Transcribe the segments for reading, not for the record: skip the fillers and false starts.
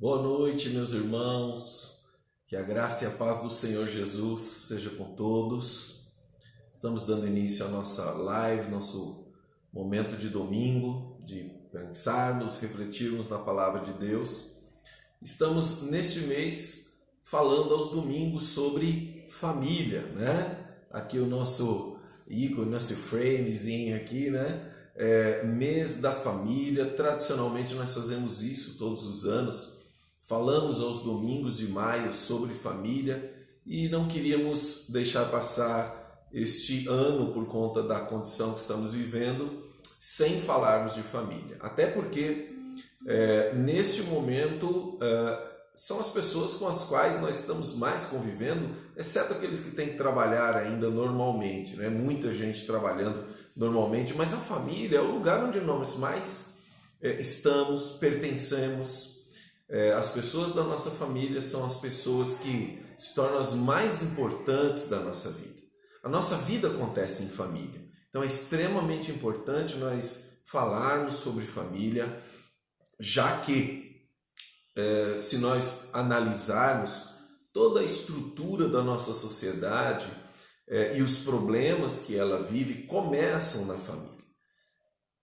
Boa noite, meus irmãos. Que a graça e a paz do Senhor Jesus seja com todos. Estamos dando início à nossa live, nosso momento de domingo, de pensarmos, refletirmos na palavra de Deus. Estamos neste mês falando aos domingos sobre família, né? Aqui o nosso ícone, nosso framezinho aqui, né? Mês da família. Tradicionalmente nós fazemos isso todos os anos. Falamos aos domingos de maio sobre família e não queríamos deixar passar este ano, por conta da condição que estamos vivendo, sem falarmos de família. Até porque, neste momento, são as pessoas com as quais nós estamos mais convivendo, exceto aqueles que têm que trabalhar ainda normalmente, né? Muita gente trabalhando normalmente, mas a família é o lugar onde nós mais estamos, pertencemos. As pessoas da nossa família são as pessoas que se tornam as mais importantes da nossa vida. A nossa vida acontece em família. Então é extremamente importante nós falarmos sobre família, já que se nós analisarmos toda a estrutura da nossa sociedade e os problemas que ela vive começam na família.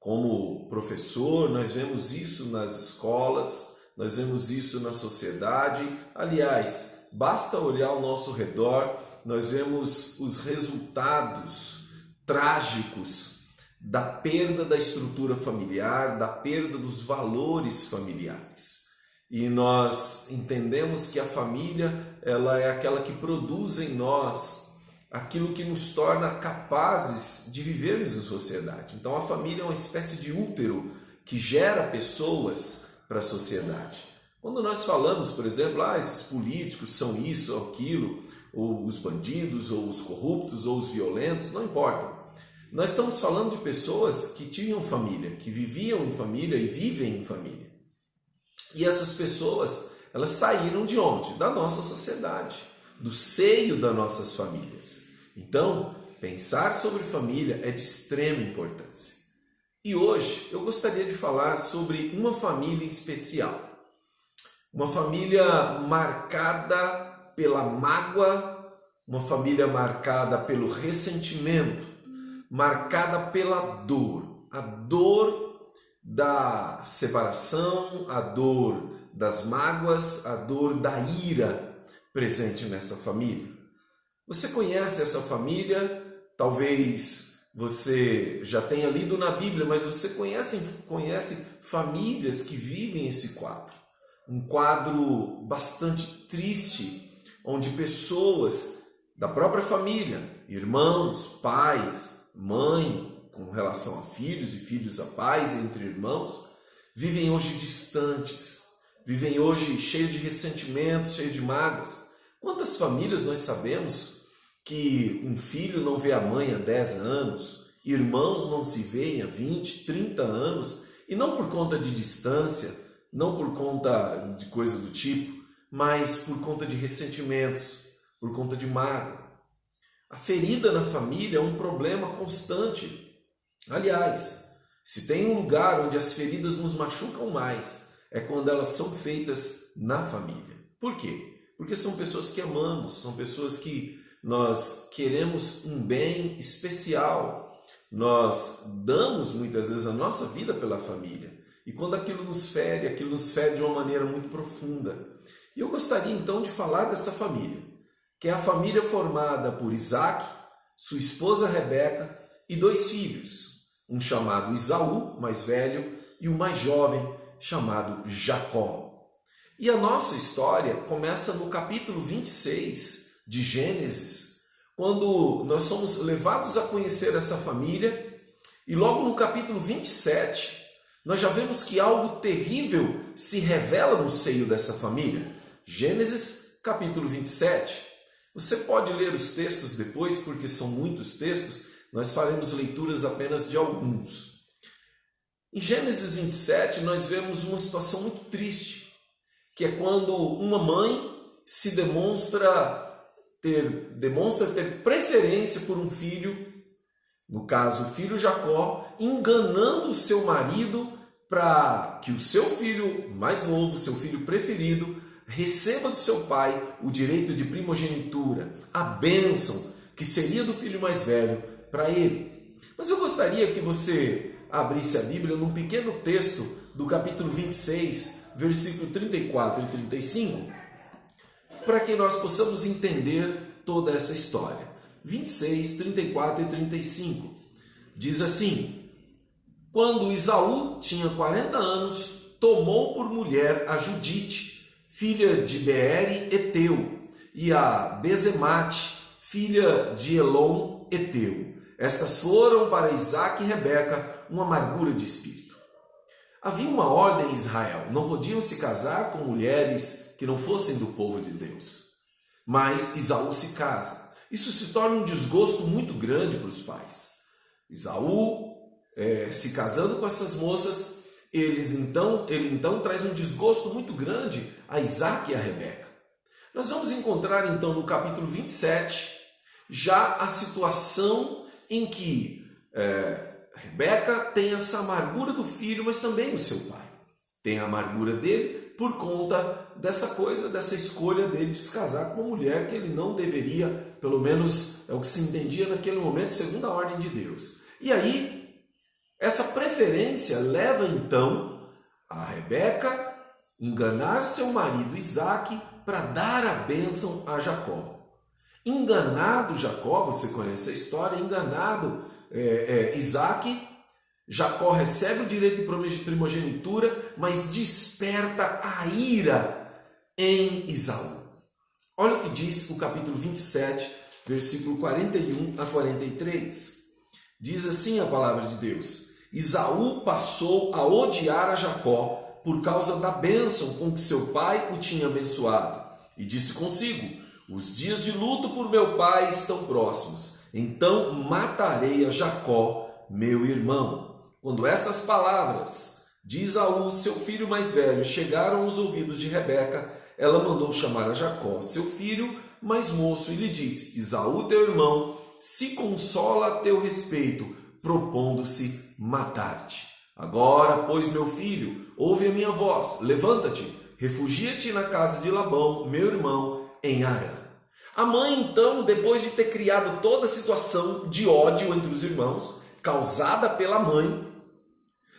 Como professor, nós vemos isso nas escolas, nós vemos isso na sociedade. Aliás, basta olhar ao nosso redor, nós vemos os resultados trágicos da perda da estrutura familiar, da perda dos valores familiares. E nós entendemos que a família, ela é aquela que produz em nós aquilo que nos torna capazes de vivermos em sociedade. Então a família é uma espécie de útero que gera pessoas para a sociedade. Quando nós falamos, por exemplo, esses políticos são isso ou aquilo, ou os bandidos, ou os corruptos, ou os violentos, não importa. Nós estamos falando de pessoas que tinham família, que viviam em família e vivem em família. E essas pessoas, elas saíram de onde? Da nossa sociedade, do seio das nossas famílias. Então, pensar sobre família é de extrema importância. E hoje eu gostaria de falar sobre uma família especial. Uma família marcada pela mágoa, uma família marcada pelo ressentimento, marcada pela dor. A dor da separação, a dor das mágoas, a dor da ira presente nessa família. Você conhece essa família? Talvez você já tenha lido na Bíblia, mas você conhece famílias que vivem esse quadro. Um quadro bastante triste, onde pessoas da própria família, irmãos, pais, mãe, com relação a filhos e filhos a pais, entre irmãos, vivem hoje distantes, vivem hoje cheios de ressentimentos, cheios de mágoas. Quantas famílias nós sabemos que um filho não vê a mãe há 10 anos, irmãos não se veem há 20, 30 anos, e não por conta de distância, não por conta de coisa do tipo, mas por conta de ressentimentos, por conta de mágoa. A ferida na família é um problema constante. Aliás, se tem um lugar onde as feridas nos machucam mais, é quando elas são feitas na família. Por quê? Porque são pessoas que amamos, são pessoas que nós queremos um bem especial. Nós damos muitas vezes a nossa vida pela família. E quando aquilo nos fere de uma maneira muito profunda. E eu gostaria então de falar dessa família, que é a família formada por Isaac, sua esposa Rebeca e 2 filhos. Um chamado Esaú, mais velho, e o mais jovem, chamado Jacó. E a nossa história começa no capítulo 26 de Gênesis, quando nós somos levados a conhecer essa família, e logo no capítulo 27, nós já vemos que algo terrível se revela no seio dessa família. Gênesis, capítulo 27. Você pode ler os textos depois, porque são muitos textos, nós faremos leituras apenas de alguns. Em Gênesis 27, nós vemos uma situação muito triste, que é quando uma mãe se demonstra ter preferência por um filho, no caso o filho Jacó, enganando o seu marido para que o seu filho mais novo, seu filho preferido, receba do seu pai o direito de primogenitura, a bênção que seria do filho mais velho para ele. Mas eu gostaria que você abrisse a Bíblia num pequeno texto do capítulo 26, versículo 34 e 35, para que nós possamos entender toda essa história. 26, 34 e 35. Diz assim: quando Esaú tinha 40 anos, tomou por mulher a Judite, filha de Beere Eteu, e a Bezemate, filha de Elon Eteu. Estas foram para Isaque e Rebeca uma amargura de espírito. Havia uma ordem em Israel: não podiam se casar com mulheres que não fossem do povo de Deus. Mas Esaú se casa. Isso se torna um desgosto muito grande para os pais. Esaú, se casando com essas moças, ele então traz um desgosto muito grande a Isaque e a Rebeca. Nós vamos encontrar então no capítulo 27 já a situação em que Rebeca tem essa amargura do filho, mas também o seu pai tem a amargura dele por conta dessa escolha dele de se casar com uma mulher que ele não deveria, pelo menos é o que se entendia naquele momento, segundo a ordem de Deus. E aí, essa preferência leva então a Rebeca enganar seu marido Isaque para dar a bênção a Jacó. Enganado Jacó, você conhece a história, enganado Isaque, Jacó recebe o direito de primogenitura, mas desperta a ira em Esaú. Olha o que diz o capítulo 27, versículo 41 a 43. Diz assim a palavra de Deus: Esaú passou a odiar a Jacó por causa da bênção com que seu pai o tinha abençoado. E disse consigo: os dias de luto por meu pai estão próximos, então matarei a Jacó, meu irmão. Quando estas palavras de Esaú, seu filho mais velho, chegaram aos ouvidos de Rebeca, ela mandou chamar a Jacó, seu filho mais moço, e lhe disse: Esaú, teu irmão, se consola a teu respeito, propondo-se matar-te. Agora, pois, meu filho, ouve a minha voz, levanta-te, refugia-te na casa de Labão, meu irmão, em Harã. A mãe, então, depois de ter criado toda a situação de ódio entre os irmãos, causada pela mãe,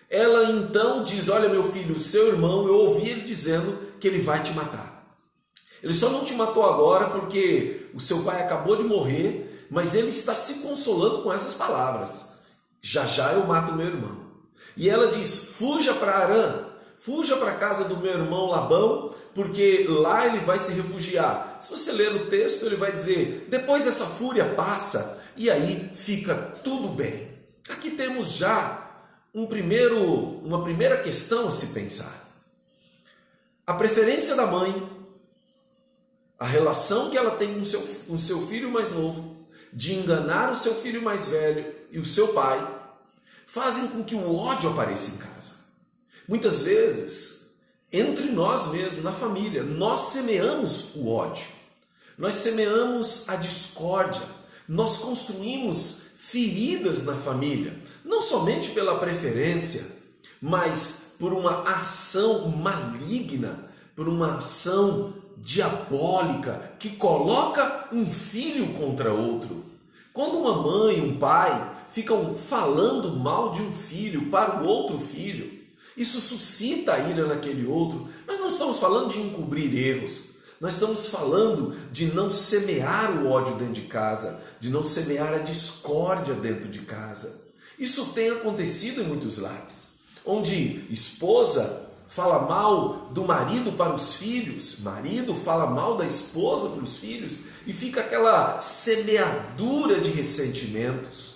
ela então diz: olha, meu filho, seu irmão, eu ouvi ele dizendo que ele vai te matar. Ele só não te matou agora porque o seu pai acabou de morrer, mas ele está se consolando com essas palavras: já já eu mato meu irmão. E ela diz: fuja para Harã, fuja para a casa do meu irmão Labão, porque lá ele vai se refugiar. Se você ler o texto, ele vai dizer: depois essa fúria passa e aí fica tudo bem. Aqui temos já uma primeira questão a se pensar. A preferência da mãe, a relação que ela tem com seu filho mais novo, de enganar o seu filho mais velho e o seu pai, fazem com que o ódio apareça em casa. Muitas vezes, entre nós mesmos, na família, nós semeamos o ódio, nós semeamos a discórdia, nós construímos feridas na família, não somente pela preferência, mas por uma ação maligna, por uma ação diabólica que coloca um filho contra outro. Quando uma mãe e um pai ficam falando mal de um filho para o outro filho, isso suscita a ira naquele outro. Nós não estamos falando de encobrir erros, nós estamos falando de não semear o ódio dentro de casa, de não semear a discórdia dentro de casa. Isso tem acontecido em muitos lares, onde esposa fala mal do marido para os filhos, marido fala mal da esposa para os filhos, e fica aquela semeadura de ressentimentos,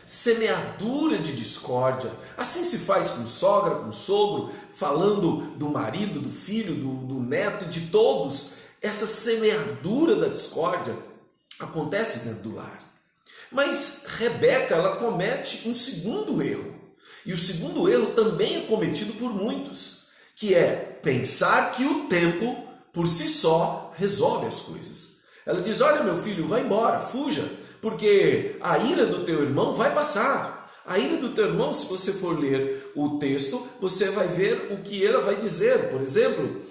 semeadura de discórdia. Assim se faz com sogra, com sogro, falando do marido, do filho, do neto, de todos. Essa semeadura da discórdia acontece dentro do lar. Mas Rebeca, ela comete um segundo erro. E o segundo erro também é cometido por muitos, que é pensar que o tempo, por si só, resolve as coisas. Ela diz: olha, meu filho, vai embora, fuja, porque a ira do teu irmão vai passar. A ira do teu irmão, se você for ler o texto, você vai ver o que ela vai dizer. Por exemplo,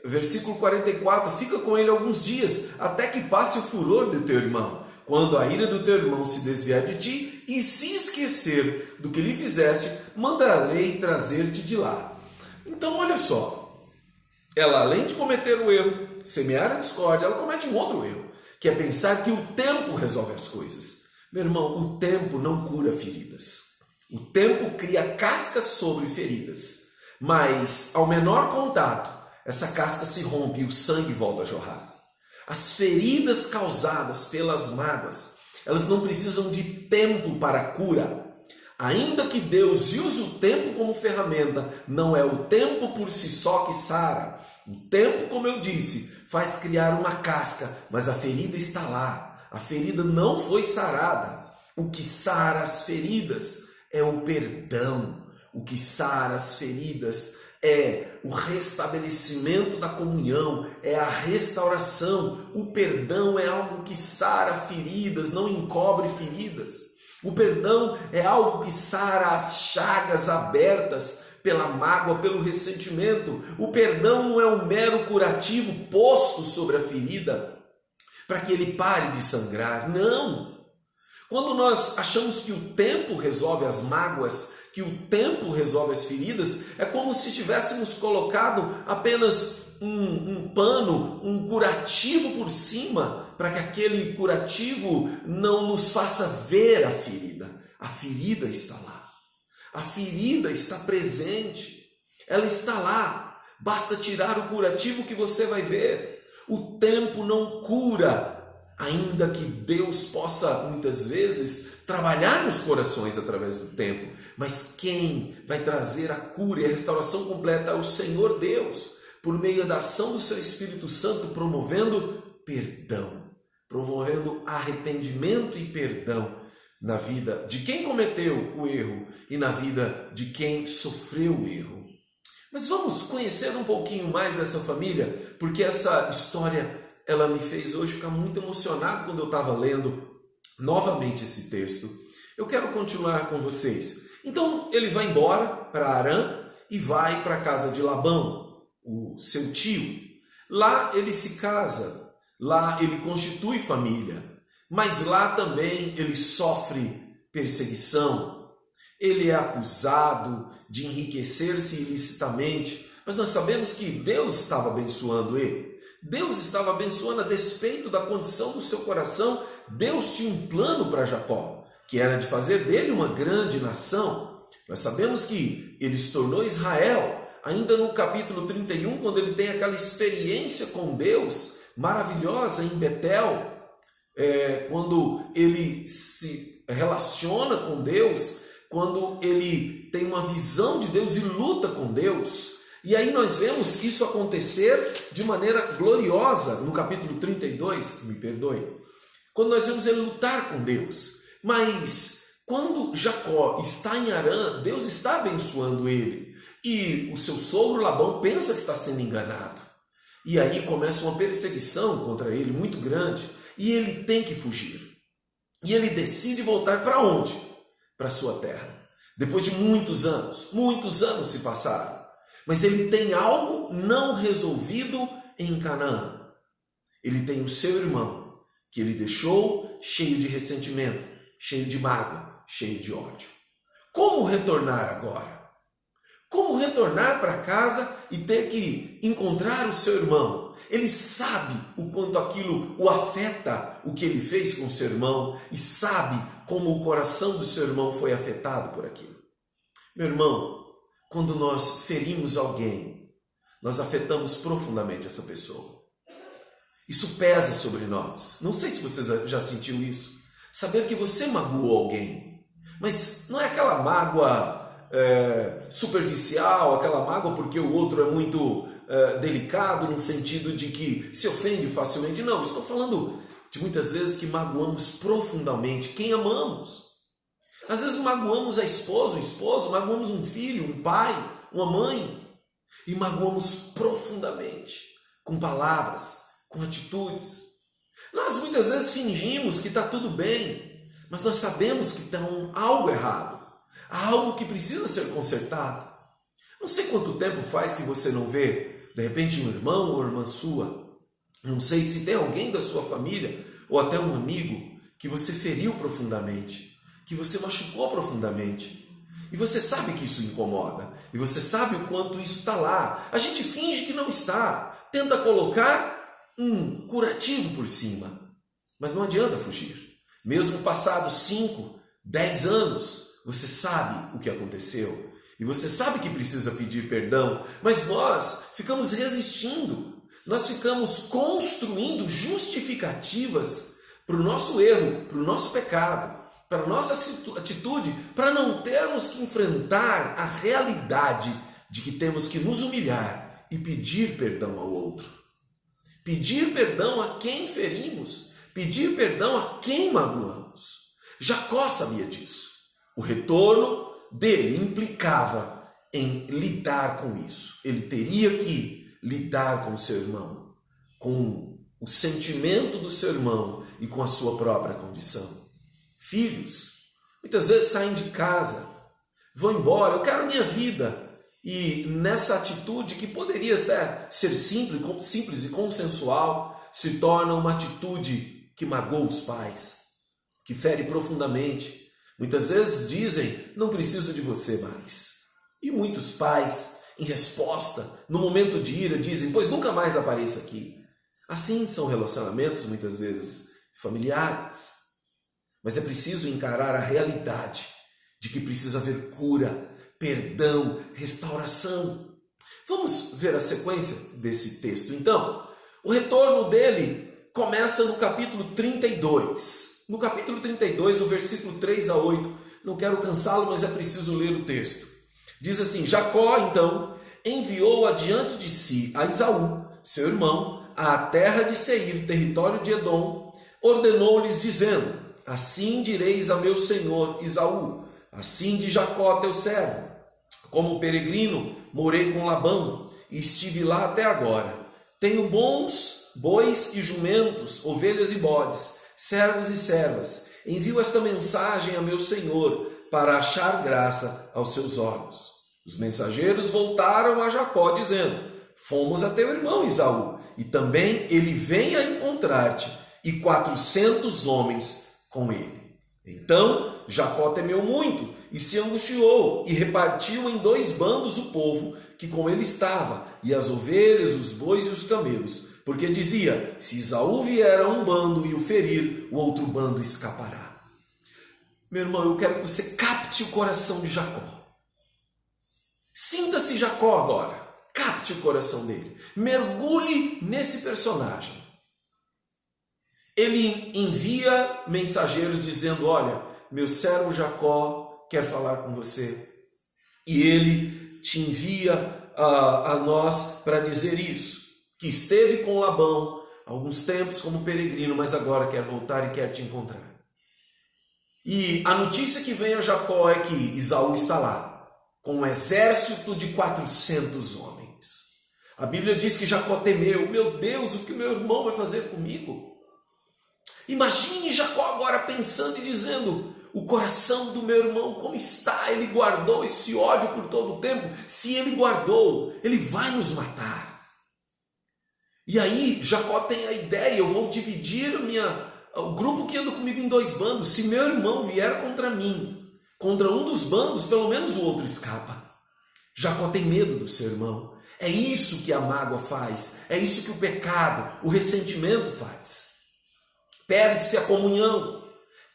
versículo 44, fica com ele alguns dias, até que passe o furor do teu irmão. Quando a ira do teu irmão se desviar de ti e se esquecer do que lhe fizeste, mandarei trazer-te de lá. Então olha só, ela além de cometer o erro, semear a discórdia, ela comete um outro erro, que é pensar que o tempo resolve as coisas. Meu irmão, o tempo não cura feridas. O tempo cria cascas sobre feridas, mas ao menor contato, essa casca se rompe e o sangue volta a jorrar. As feridas causadas pelas mágoas, elas não precisam de tempo para a cura. Ainda que Deus use o tempo como ferramenta, não é o tempo por si só que sara. O tempo, como eu disse, faz criar uma casca, mas a ferida está lá. A ferida não foi sarada. O que sara as feridas é o perdão. O que sara as feridas é o restabelecimento da comunhão, é a restauração. O perdão é algo que sara feridas, não encobre feridas. O perdão é algo que sara as chagas abertas pela mágoa, pelo ressentimento. O perdão não é um mero curativo posto sobre a ferida para que ele pare de sangrar. Não! Quando nós achamos que o tempo resolve as mágoas, que o tempo resolve as feridas, é como se tivéssemos colocado apenas um pano, um curativo por cima, para que aquele curativo não nos faça ver a ferida. A ferida está lá. A ferida está presente. Ela está lá. Basta tirar o curativo que você vai ver. O tempo não cura, ainda que Deus possa muitas vezes trabalhar nos corações através do tempo. Mas quem vai trazer a cura e a restauração completa é o Senhor Deus, por meio da ação do seu Espírito Santo, promovendo perdão, promovendo arrependimento e perdão na vida de quem cometeu o erro e na vida de quem sofreu o erro. Mas vamos conhecer um pouquinho mais dessa família, porque essa história ela me fez hoje ficar muito emocionado quando eu estava lendo novamente esse texto. Eu quero continuar com vocês. Então ele vai embora para Harã e vai para a casa de Labão, o seu tio. Lá ele se casa, lá ele constitui família, mas lá também ele sofre perseguição. Ele é acusado de enriquecer-se ilicitamente, mas nós sabemos que Deus estava abençoando ele. Deus estava abençoando a despeito da condição do seu coração. Deus tinha um plano para Jacó, que era de fazer dele uma grande nação. Nós sabemos que ele se tornou Israel, ainda no capítulo 31, quando ele tem aquela experiência com Deus maravilhosa em Betel, quando ele se relaciona com Deus, quando ele tem uma visão de Deus e luta com Deus. E aí nós vemos isso acontecer de maneira gloriosa no capítulo 32, me perdoe, quando nós vemos ele lutar com Deus. Mas quando Jacó está em Harã, Deus está abençoando ele. E o seu sogro Labão pensa que está sendo enganado. E aí começa uma perseguição contra ele muito grande. E ele tem que fugir. E ele decide voltar para onde? Para sua terra. Depois de muitos anos se passaram. Mas ele tem algo não resolvido em Canaã. Ele tem o seu irmão, que ele deixou cheio de ressentimento, cheio de mágoa, cheio de ódio. Como retornar agora? Como retornar para casa e ter que encontrar o seu irmão? Ele sabe o quanto aquilo o afeta, o que ele fez com o seu irmão, e sabe como o coração do seu irmão foi afetado por aquilo. Meu irmão, quando nós ferimos alguém, nós afetamos profundamente essa pessoa. Isso pesa sobre nós. Não sei se você já sentiu isso. Saber que você magoou alguém, mas não é aquela mágoa superficial, aquela mágoa porque o outro é muito delicado, no sentido de que se ofende facilmente. Não, estou falando de muitas vezes que magoamos profundamente quem amamos. Às vezes magoamos a esposa, o esposo, magoamos um filho, um pai, uma mãe, e magoamos profundamente, com palavras, com atitudes. Nós muitas vezes fingimos que está tudo bem, mas nós sabemos que está algo errado. Há algo que precisa ser consertado. Não sei quanto tempo faz que você não vê, de repente, um irmão ou irmã sua. Não sei se tem alguém da sua família ou até um amigo que você feriu profundamente, que você machucou profundamente. E você sabe que isso incomoda. E você sabe o quanto isso está lá. A gente finge que não está. Tenta colocar um curativo por cima. Mas não adianta fugir. Mesmo passados 5, 10 anos, você sabe o que aconteceu. E você sabe que precisa pedir perdão. Mas nós ficamos resistindo. Nós ficamos construindo justificativas para o nosso erro, para o nosso pecado, para a nossa atitude, para não termos que enfrentar a realidade de que temos que nos humilhar e pedir perdão ao outro. Pedir perdão a quem ferimos, pedir perdão a quem magoamos. Jacó sabia disso. O retorno dele implicava em lidar com isso. Ele teria que lidar com o seu irmão, com o sentimento do seu irmão e com a sua própria condição. Filhos, muitas vezes saem de casa, vão embora, eu quero a minha vida. E nessa atitude que poderia ser simples e consensual, se torna uma atitude que magoa os pais, que fere profundamente. Muitas vezes dizem, não preciso de você mais. E muitos pais, em resposta, no momento de ira, dizem, pois nunca mais apareça aqui. Assim são relacionamentos, muitas vezes, familiares. Mas é preciso encarar a realidade de que precisa haver cura, perdão, restauração. Vamos ver a sequência desse texto. Então, o retorno dele começa no capítulo 32. No capítulo 32, do versículo 3 a 8. Não quero cansá-lo, mas é preciso ler o texto. Diz assim, Jacó, então, enviou adiante de si a Esaú, seu irmão, à terra de Seir, território de Edom, ordenou-lhes dizendo, assim direis a meu senhor Esaú, assim diz Jacó teu servo, como peregrino morei com Labão e estive lá até agora. Tenho bons bois e jumentos, ovelhas e bodes, servos e servas. Envio esta mensagem a meu senhor para achar graça aos seus olhos. Os mensageiros voltaram a Jacó dizendo, fomos a teu irmão Esaú e também ele vem a encontrar-te e 400 homens com ele. Então Jacó temeu muito e se angustiou e repartiu em 2 bandos o povo que com ele estava, e as ovelhas, os bois e os camelos, porque dizia, se Esaú vier a um bando e o ferir, o outro bando escapará. Meu irmão, eu quero que você capte o coração de Jacó. Sinta-se Jacó agora, capte o coração dele, mergulhe nesse personagem. Ele envia mensageiros dizendo, olha, meu servo Jacó quer falar com você. E ele te envia a nós para dizer isso, que esteve com Labão alguns tempos como peregrino, mas agora quer voltar e quer te encontrar. E a notícia que vem a Jacó é que Esaú está lá, com um exército de 400 homens. A Bíblia diz que Jacó temeu, meu Deus, o que meu irmão vai fazer comigo? Imagine Jacó agora pensando e dizendo, o coração do meu irmão como está? Ele guardou esse ódio por todo o tempo? Se ele guardou, ele vai nos matar. E aí Jacó tem a ideia, eu vou dividir o grupo que anda comigo em 2 bandos. Se meu irmão vier contra mim, contra um dos bandos, pelo menos o outro escapa. Jacó tem medo do seu irmão. É isso que a mágoa faz, é isso que o pecado, o ressentimento faz. Perde-se a comunhão,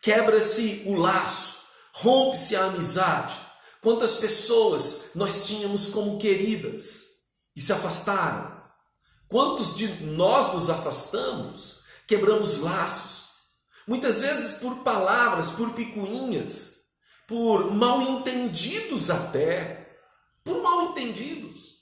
quebra-se o laço, rompe-se a amizade. Quantas pessoas nós tínhamos como queridas e se afastaram? Quantos de nós nos afastamos, quebramos laços? Muitas vezes por palavras, por picuinhas, por mal-entendidos até, por mal-entendidos.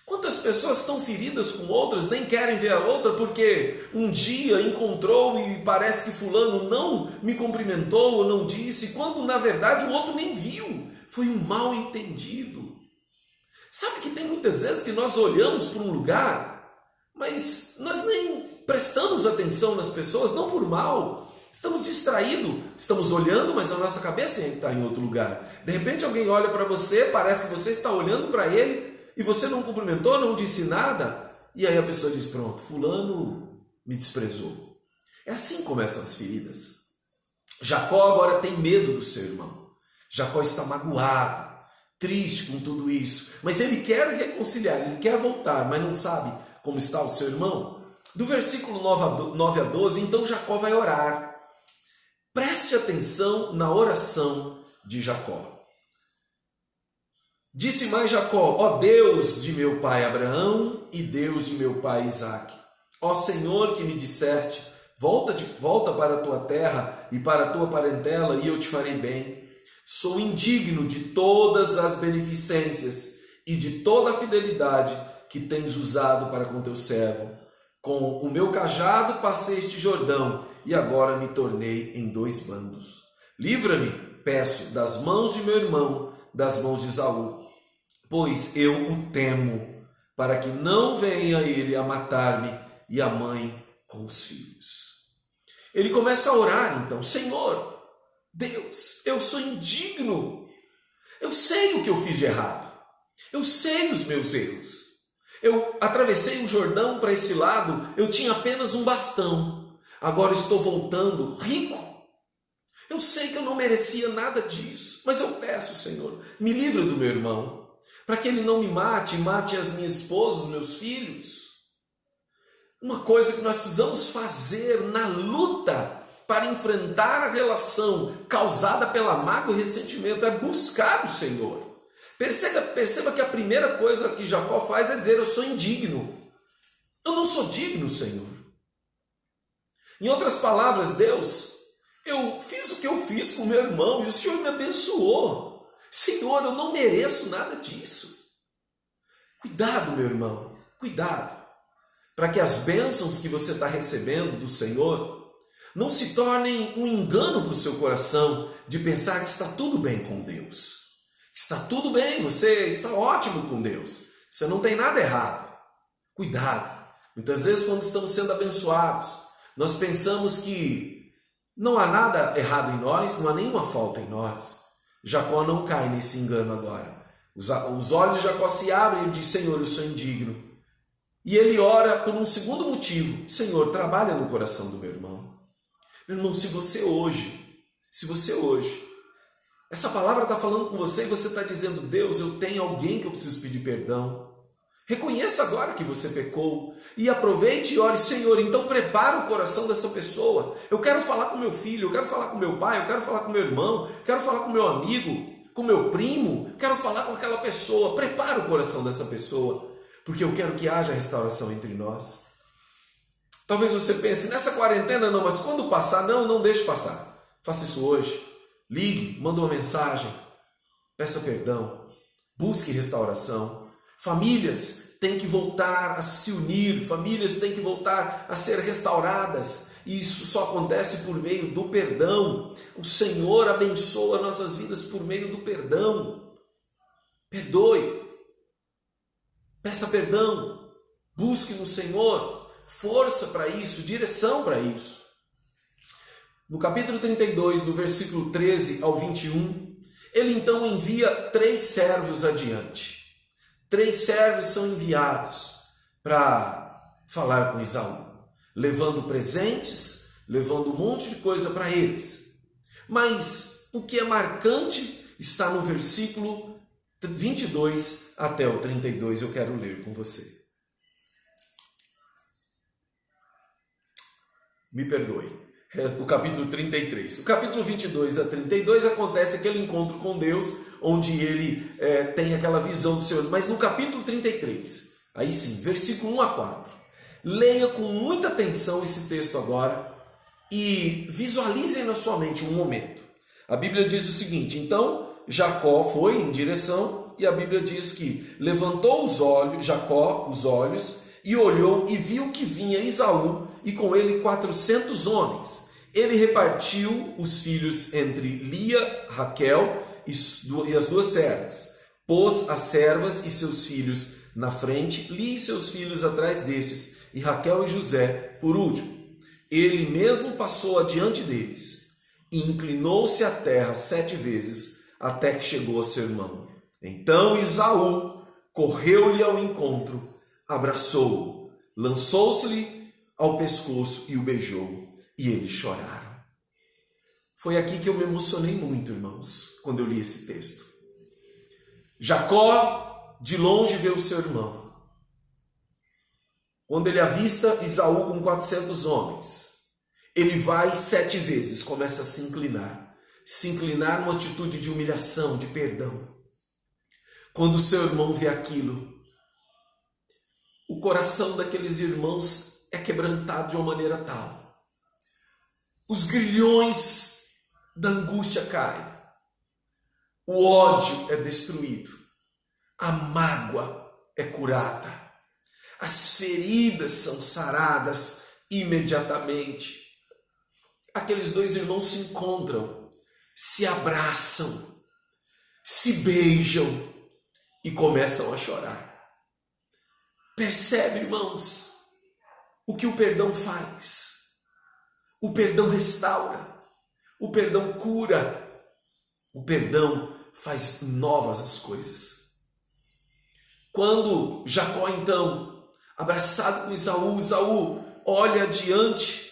Quantas pessoas estão feridas com outras, nem querem ver a outra porque um dia encontrou e parece que fulano não me cumprimentou ou não disse, quando na verdade o outro nem viu, foi um mal-entendido. Sabe que tem muitas vezes que nós olhamos para um lugar, mas nós nem prestamos atenção nas pessoas, não por mal, Estamos distraídos, estamos olhando, mas a nossa cabeça está em outro lugar. De repente alguém olha para você, parece que você está olhando para ele e você não cumprimentou, não disse nada. E aí a pessoa diz, pronto, fulano me desprezou. É assim que começam as feridas. Jacó agora tem medo do seu irmão. Jacó está magoado, triste com tudo isso. Mas ele quer reconciliar, ele quer voltar, mas não sabe como está o seu irmão. Do versículo 9 a 12, então Jacó vai orar. Preste atenção na oração de Jacó. Disse mais Jacó, ó Deus de meu pai Abraão e Deus de meu pai Isaque, ó Senhor que me disseste, volta para a tua terra e para a tua parentela e eu te farei bem. Sou indigno de todas as beneficências e de toda a fidelidade que tens usado para com teu servo. Com o meu cajado passei este Jordão e agora me tornei em 2 bandos. Livra-me, peço, das mãos de meu irmão, das mãos de Esaú, pois eu o temo, para que não venha ele a matar-me e a mãe com os filhos. Ele começa a orar então, Senhor, Deus, eu sou indigno, eu sei o que eu fiz de errado, eu sei os meus erros. Eu atravessei o Jordão para esse lado, eu tinha apenas um bastão, agora estou voltando rico. Eu sei que eu não merecia nada disso, mas eu peço, Senhor, me livra do meu irmão, para que ele não me mate, mate as minhas esposas, os meus filhos. Uma coisa que nós precisamos fazer na luta para enfrentar a relação causada pela mágoa e ressentimento é buscar o Senhor. Perceba que a primeira coisa que Jacó faz é dizer, eu sou indigno. Eu não sou digno, Senhor. Em outras palavras, Deus, eu fiz o que eu fiz com meu irmão e o Senhor me abençoou. Senhor, eu não mereço nada disso. Cuidado, meu irmão, cuidado, para que as bênçãos que você está recebendo do Senhor não se tornem um engano para o seu coração de pensar que está tudo bem com Deus. Está tudo bem, você está ótimo com Deus, você não tem nada errado. Cuidado, muitas vezes quando estamos sendo abençoados, nós pensamos que não há nada errado em nós, não há nenhuma falta em nós. Jacó não cai nesse engano agora. Os olhos de Jacó se abrem e ele diz, Senhor, eu sou indigno. E ele ora por um segundo motivo, Senhor, trabalha no coração do meu irmão. Meu irmão, se você hoje, essa palavra está falando com você e você está dizendo, Deus, eu tenho alguém que eu preciso pedir perdão. Reconheça agora que você pecou e aproveite e ore, Senhor, então prepara o coração dessa pessoa. Eu quero falar com meu filho, eu quero falar com meu pai, eu quero falar com meu irmão, quero falar com meu amigo, com meu primo, quero falar com aquela pessoa. Prepara o coração dessa pessoa, porque eu quero que haja restauração entre nós. Talvez você pense, nessa quarentena não, mas quando passar, não deixe passar. Faça isso hoje. Ligue, manda uma mensagem, peça perdão, busque restauração. Famílias têm que voltar a se unir, famílias têm que voltar a ser restauradas. E isso só acontece por meio do perdão. O Senhor abençoa nossas vidas por meio do perdão. Perdoe, peça perdão, busque no Senhor força para isso, direção para isso. No capítulo 32, do versículo 13 ao 21, ele então envia 3 servos adiante. 3 servos são enviados para falar com Esaú, levando presentes, levando um monte de coisa para eles. Mas o que é marcante está no versículo 22 até o 32, eu quero ler com você. Me perdoe. O capítulo 33. O capítulo 22 a 32 acontece aquele encontro com Deus, onde ele tem aquela visão do Senhor. Mas no capítulo 33, aí sim, versículo 1 a 4, leia com muita atenção esse texto agora e visualizem na sua mente um momento. A Bíblia diz o seguinte, então Jacó foi em direção, e a Bíblia diz que levantou Jacó os olhos, e olhou e viu que vinha Esaú, e com ele 400 homens. Ele repartiu os filhos entre Lia, Raquel e as 2 servas. Pôs as servas e seus filhos na frente, Lia e seus filhos atrás destes, e Raquel e José por último. ele mesmo passou adiante deles e inclinou-se à terra 7 vezes, até que chegou a seu irmão. Então Esaú correu-lhe ao encontro, abraçou-o, lançou-se-lhe ao pescoço e o beijou, e eles choraram. Foi aqui que eu me emocionei muito, irmãos, quando eu li esse texto. Jacó, de longe, vê o seu irmão. Quando ele avista Esaú com 400 homens, ele vai 7 vezes, começa a se inclinar numa atitude de humilhação, de perdão. Quando o seu irmão vê aquilo, o coração daqueles irmãos é quebrantado de uma maneira tal. Os grilhões da angústia caem. O ódio é destruído. A mágoa é curada. As feridas são saradas imediatamente. Aqueles 2 irmãos se encontram, se abraçam, se beijam e começam a chorar. Percebe, irmãos, o que o perdão faz? O perdão restaura, o perdão cura, o perdão faz novas as coisas. Quando Jacó, então, abraçado com Esaú olha adiante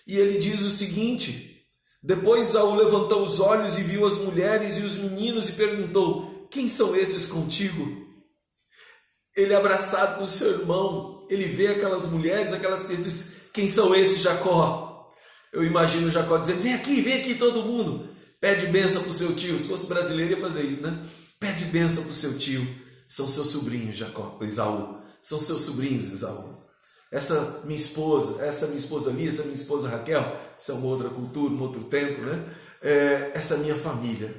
e ele diz o seguinte: depois Esaú levantou os olhos e viu as mulheres e os meninos e perguntou: quem são esses contigo? Ele abraçado com o seu irmão, ele vê aquelas mulheres, diz: quem são esses, Jacó? Eu imagino Jacó dizendo: vem aqui todo mundo, pede bênção para o seu tio. Se fosse brasileiro ia fazer isso, né? Pede bênção para o seu tio. São seus sobrinhos, Esaú. São seus sobrinhos, Esaú. Essa minha esposa ali, essa minha esposa Raquel, isso é uma outra cultura, um outro tempo, né? Essa minha família.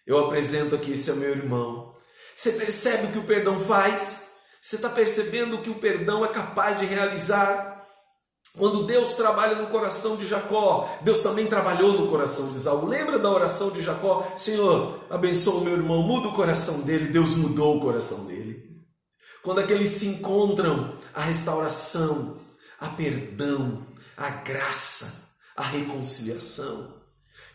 Eu apresento aqui, esse é meu irmão. Você percebe o que o perdão faz? Você está percebendo o que o perdão é capaz de realizar? Quando Deus trabalha no coração de Jacó, Deus também trabalhou no coração de Esaú. Lembra da oração de Jacó? Senhor, abençoa o meu irmão, muda o coração dele. Deus mudou o coração dele. Quando aqueles se encontram, a restauração, a perdão, a graça, a reconciliação.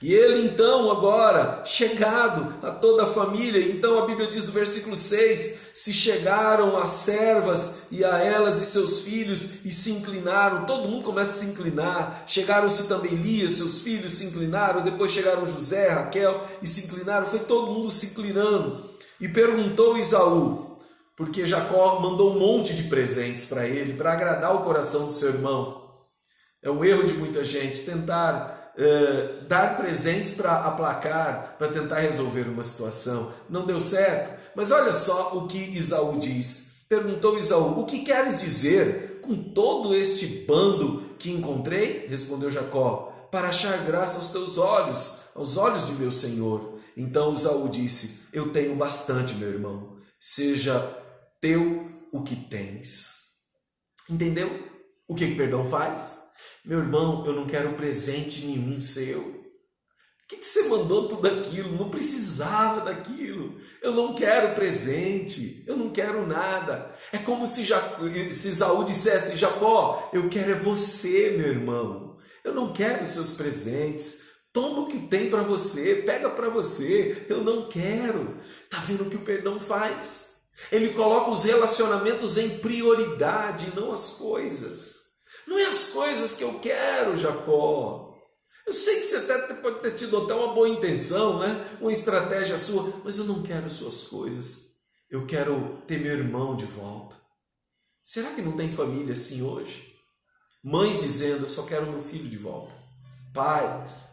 E ele então agora, chegado a toda a família, então a Bíblia diz no versículo 6, se chegaram as servas e a elas e seus filhos e se inclinaram, todo mundo começa a se inclinar, chegaram-se também Lia, seus filhos se inclinaram, depois chegaram José, Raquel e se inclinaram, foi todo mundo se inclinando. E perguntou Esaú, porque Jacó mandou um monte de presentes para ele, para agradar o coração do seu irmão. É um erro de muita gente, tentar dar presentes para aplacar, para tentar resolver uma situação. Não deu certo. Mas olha só o que Esaú diz. Perguntou Esaú: o que queres dizer com todo este bando que encontrei? Respondeu Jacó: para achar graça aos teus olhos, aos olhos de meu senhor. Então Esaú disse: eu tenho bastante, meu irmão, seja teu o que tens. Entendeu o que perdão faz? Meu irmão, eu não quero presente nenhum seu. Por que você mandou tudo aquilo? Não precisava daquilo. Eu não quero presente. Eu não quero nada. É como se Esaú dissesse: Jacó, eu quero é você, meu irmão. Eu não quero os seus presentes. Toma o que tem para você. Pega para você. Eu não quero. Está vendo o que o perdão faz? Ele coloca os relacionamentos em prioridade, não as coisas. Não é as coisas que eu quero, Jacó. Eu sei que você até pode ter tido até uma boa intenção, né? Uma estratégia sua, mas eu não quero suas coisas. Eu quero ter meu irmão de volta. Será que não tem família assim hoje? Mães dizendo: eu só quero meu filho de volta. Pais,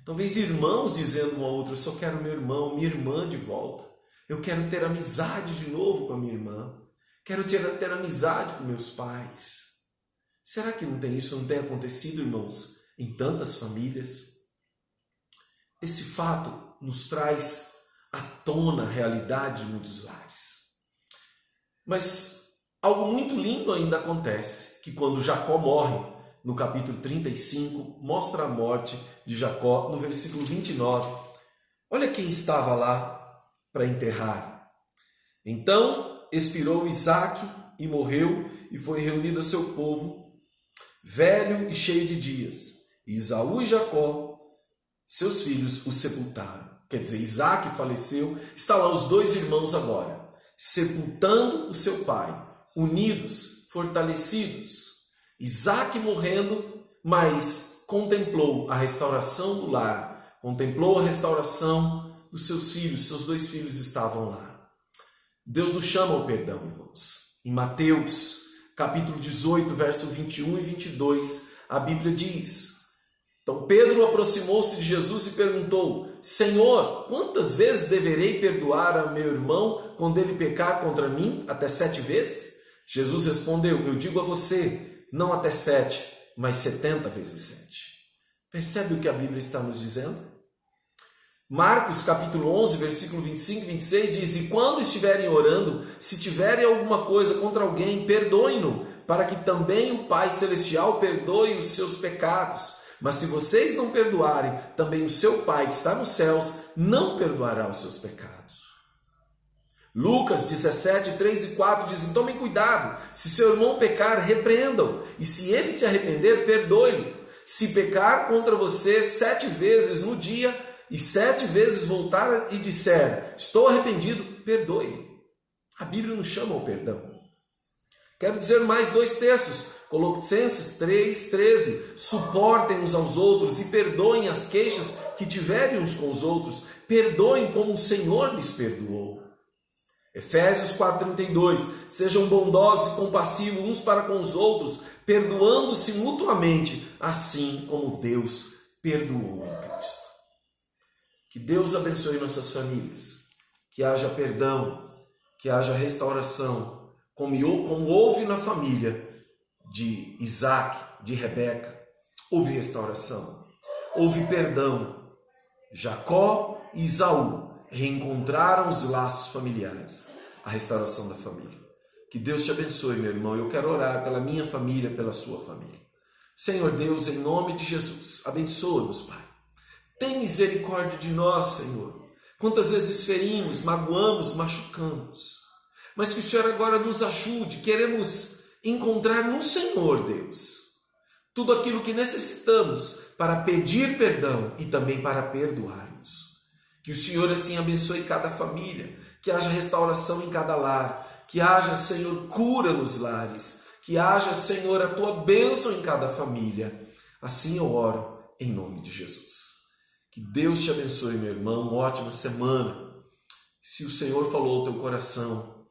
talvez irmãos dizendo um ao outro: eu só quero meu irmão, minha irmã de volta. Eu quero ter amizade de novo com a minha irmã. Quero ter amizade com meus pais. Será que não tem isso? Não tem acontecido, irmãos, em tantas famílias? Esse fato nos traz à tona a realidade de muitos lares. Mas algo muito lindo ainda acontece, que quando Jacó morre, no capítulo 35, mostra a morte de Jacó no versículo 29. Olha quem estava lá para enterrar. Então expirou Isaque e morreu, e foi reunido a seu povo velho e cheio de dias. E Esaú e Jacó, seus filhos, o sepultaram. Quer dizer, Isaac faleceu, está lá os dois irmãos agora, sepultando o seu pai, unidos, fortalecidos. Isaac morrendo, mas contemplou a restauração do lar, contemplou a restauração dos seus filhos, seus dois filhos estavam lá. Deus nos chama ao perdão, irmãos. Em Mateus, capítulo 18, verso 21 e 22, a Bíblia diz: então Pedro aproximou-se de Jesus e perguntou: Senhor, quantas vezes deverei perdoar a meu irmão quando ele pecar contra mim? Até 7 vezes? Jesus respondeu: eu digo a você, não até 7, mas 70 vezes 7. Percebe o que a Bíblia está nos dizendo? Marcos capítulo 11, versículo 25 e 26 diz: e quando estiverem orando, se tiverem alguma coisa contra alguém, perdoem-no, para que também o Pai Celestial perdoe os seus pecados. Mas se vocês não perdoarem, também o seu Pai que está nos céus não perdoará os seus pecados. Lucas 17, 3 e 4 diz: tomem cuidado, se seu irmão pecar, repreendam, e se ele se arrepender, perdoe-lhe. Se pecar contra você 7 vezes no dia, e 7 vezes voltar e disser: estou arrependido, perdoe-lhe. A Bíblia nos chama ao perdão. Quero dizer mais 2 textos. Colossenses 3,13, suportem uns aos outros e perdoem as queixas que tiverem uns com os outros, perdoem como o Senhor lhes perdoou. Efésios 4,32, sejam bondosos e compassivos uns para com os outros, perdoando-se mutuamente, assim como Deus perdoou em Cristo. Que Deus abençoe nossas famílias, que haja perdão, que haja restauração, como houve na família de Isaac, de Rebeca. Houve restauração, houve perdão. Jacó e Esaú reencontraram os laços familiares, a restauração da família. Que Deus te abençoe, meu irmão. Eu quero orar pela minha família, pela sua família. Senhor Deus, em nome de Jesus, abençoa-nos, Pai. Tem misericórdia de nós, Senhor. Quantas vezes ferimos, magoamos, machucamos. Mas que o Senhor agora nos ajude. Queremos encontrar no Senhor, Deus, tudo aquilo que necessitamos para pedir perdão e também para perdoarmos. Que o Senhor assim abençoe cada família, que haja restauração em cada lar, que haja, Senhor, cura nos lares, que haja, Senhor, a tua bênção em cada família. Assim eu oro em nome de Jesus. Que Deus te abençoe, meu irmão, ótima semana. Se o Senhor falou ao teu coração,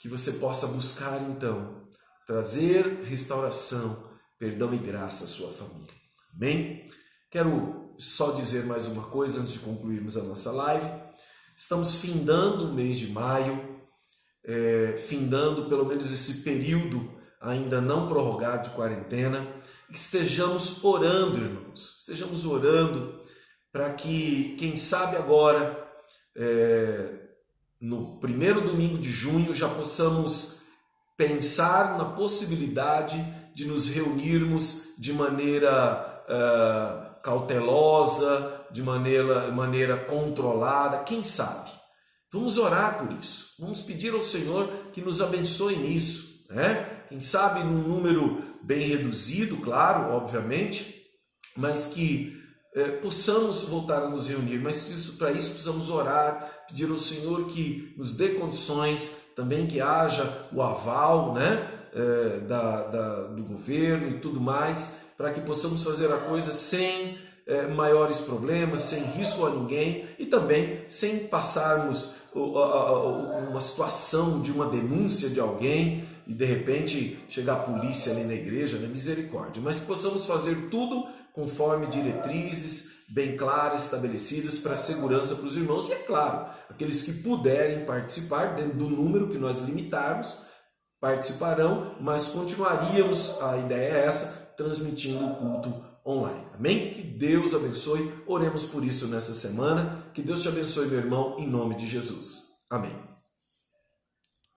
que você possa buscar então trazer restauração, perdão e graça à sua família. Amém? Quero só dizer mais uma coisa antes de concluirmos a nossa live. Estamos findando o mês de maio, findando pelo menos esse período ainda não prorrogado de quarentena. Que estejamos orando, irmãos, estejamos orando para que, quem sabe agora, no primeiro domingo de junho, já possamos pensar na possibilidade de nos reunirmos de maneira cautelosa, de maneira controlada, quem sabe? Vamos orar por isso, vamos pedir ao Senhor que nos abençoe nisso, né? Quem sabe num número bem reduzido, claro, obviamente, mas que possamos voltar a nos reunir, mas para isso precisamos orar, pedir ao Senhor que nos dê condições, também que haja o aval, né, do governo e tudo mais, para que possamos fazer a coisa sem maiores problemas, sem risco a ninguém e também sem passarmos uma situação de uma denúncia de alguém e de repente chegar a polícia ali na igreja, né? Misericórdia, mas que possamos fazer tudo conforme diretrizes bem claras, estabelecidas para a segurança para os irmãos. E é claro, aqueles que puderem participar, dentro do número que nós limitarmos, participarão, mas continuaríamos, a ideia é essa, transmitindo o culto online. Amém? Que Deus abençoe. Oremos por isso nessa semana. Que Deus te abençoe, meu irmão, em nome de Jesus. Amém.